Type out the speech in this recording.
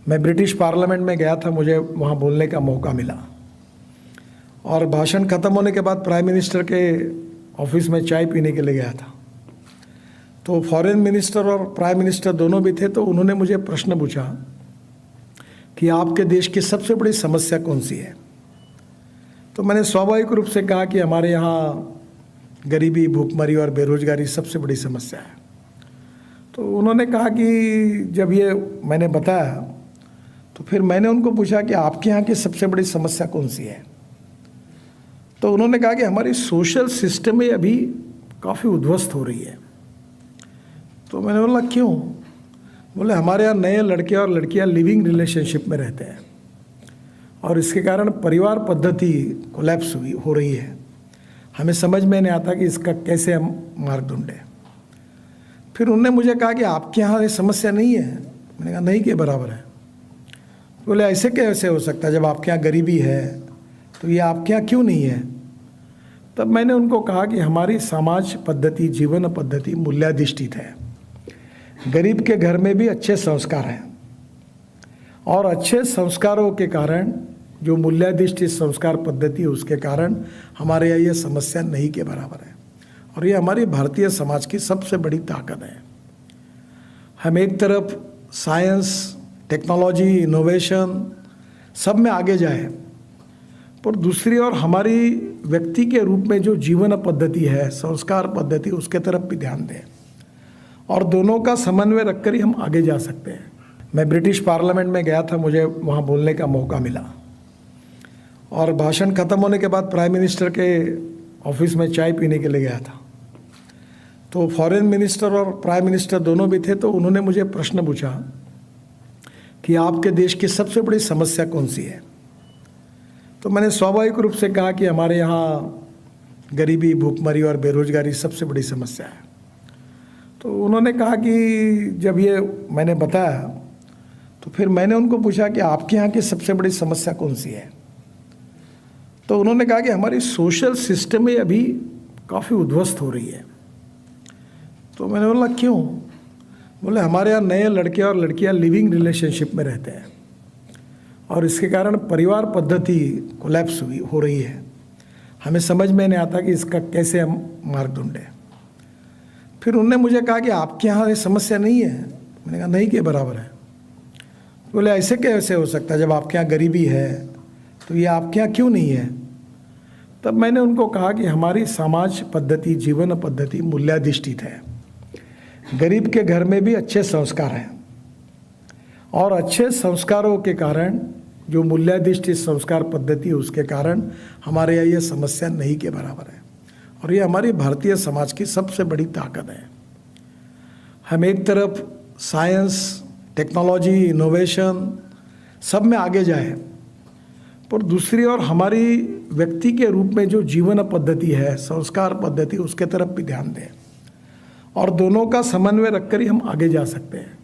मैं British parliament में गया था, मुझे वहाँ बोलने का मौका मिला और भाषण ख़त्म होने के बाद प्राइम मिनिस्टर के ऑफिस में चाय पीने के लिए गया था। तो फॉरेन मिनिस्टर और प्राइम मिनिस्टर दोनों भी थे। तो उन्होंने मुझे प्रश्न पूछा कि आपके देश की सबसे बड़ी समस्या कौन सी है। तो मैंने स्वाभाविक रूप से कहा कि हमारे यहाँ गरीबी, भूखमरी और बेरोजगारी सबसे बड़ी समस्या है। तो उन्होंने कहा कि जब ये मैंने बताया तो फिर मैंने उनको पूछा कि आपके यहाँ की सबसे बड़ी समस्या कौन सी है। तो उन्होंने कहा कि हमारी सोशल सिस्टम में अभी काफ़ी उद्ध्वस्त हो रही है। तो मैंने बोला क्यों? बोले हमारे यहाँ नए लड़के और लड़कियाँ लिविंग रिलेशनशिप में रहते हैं और इसके कारण परिवार पद्धति कोलैप्स हो रही है। हमें समझ में नहीं आता कि इसका कैसे हम मार्ग ढूंढें। फिर उन्होंने मुझे कहा कि आपके यहाँ ये समस्या नहीं है। मैंने कहा नहीं के बराबर है। बोले ऐसे कैसे हो सकता है, जब आपके यहाँ गरीबी है तो ये आपके यहाँ क्यों नहीं है? तब मैंने उनको कहा कि हमारी समाज पद्धति, जीवन पद्धति मूल्याधिष्ठित है। गरीब के घर में भी अच्छे संस्कार हैं और अच्छे संस्कारों के कारण, जो मूल्याधिष्ठित संस्कार पद्धति है उसके कारण हमारे यहाँ ये समस्या नहीं के बराबर है। और ये हमारी भारतीय समाज की सबसे बड़ी ताकत है। हम एक तरफ साइंस, टेक्नोलॉजी, इनोवेशन सब में आगे जाए, पर दूसरी ओर हमारी व्यक्ति के रूप में जो जीवन पद्धति है, संस्कार पद्धति, उसके तरफ भी ध्यान दें और दोनों का समन्वय रखकर ही हम आगे जा सकते हैं। मैं ब्रिटिश पार्लियामेंट में गया था, मुझे वहाँ बोलने का मौका मिला और भाषण ख़त्म होने के बाद प्राइम मिनिस्टर के ऑफिस में चाय पीने के लिए गया था। तो फॉरेन मिनिस्टर और प्राइम मिनिस्टर दोनों भी थे। तो उन्होंने मुझे प्रश्न पूछा कि आपके देश की सबसे बड़ी समस्या कौन सी है। तो मैंने स्वाभाविक रूप से कहा कि हमारे यहाँ गरीबी, भूखमरी और बेरोजगारी सबसे बड़ी समस्या है। तो उन्होंने कहा कि जब ये मैंने बताया तो फिर मैंने उनको पूछा कि आपके यहाँ की सबसे बड़ी समस्या कौन सी है। तो उन्होंने कहा कि हमारी सोशल सिस्टम में अभी काफ़ी उद्ध्वस्त हो रही है। तो मैंने बोला क्यों? बोले हमारे यहाँ नए लड़के और लड़कियाँ लिविंग रिलेशनशिप में रहते हैं और इसके कारण परिवार पद्धति कोलैप्स हो रही है। हमें समझ में नहीं आता कि इसका कैसे हम मार्ग ढूंढें। फिर उन्होंने मुझे कहा कि आपके यहाँ ये समस्या नहीं है। मैंने कहा नहीं के बराबर है। बोले ऐसे कैसे हो सकता है, जब आपके यहाँ गरीबी है तो ये आपके यहाँ क्यों नहीं है? तब मैंने उनको कहा कि हमारी समाज पद्धति, जीवन पद्धति मूल्याधिष्ठित है। गरीब के घर में भी अच्छे संस्कार हैं और अच्छे संस्कारों के कारण, जो मूल्याधिष्ठित संस्कार पद्धति है उसके कारण हमारे यहाँ ये समस्या नहीं के बराबर है। और ये हमारी भारतीय समाज की सबसे बड़ी ताकत है। हम एक तरफ साइंस, टेक्नोलॉजी, इनोवेशन सब में आगे जाए, पर दूसरी ओर हमारी व्यक्ति के रूप में जो जीवन पद्धति है, संस्कार पद्धति, उसके तरफ भी ध्यान दें और दोनों का समन्वय रखकर ही हम आगे जा सकते हैं।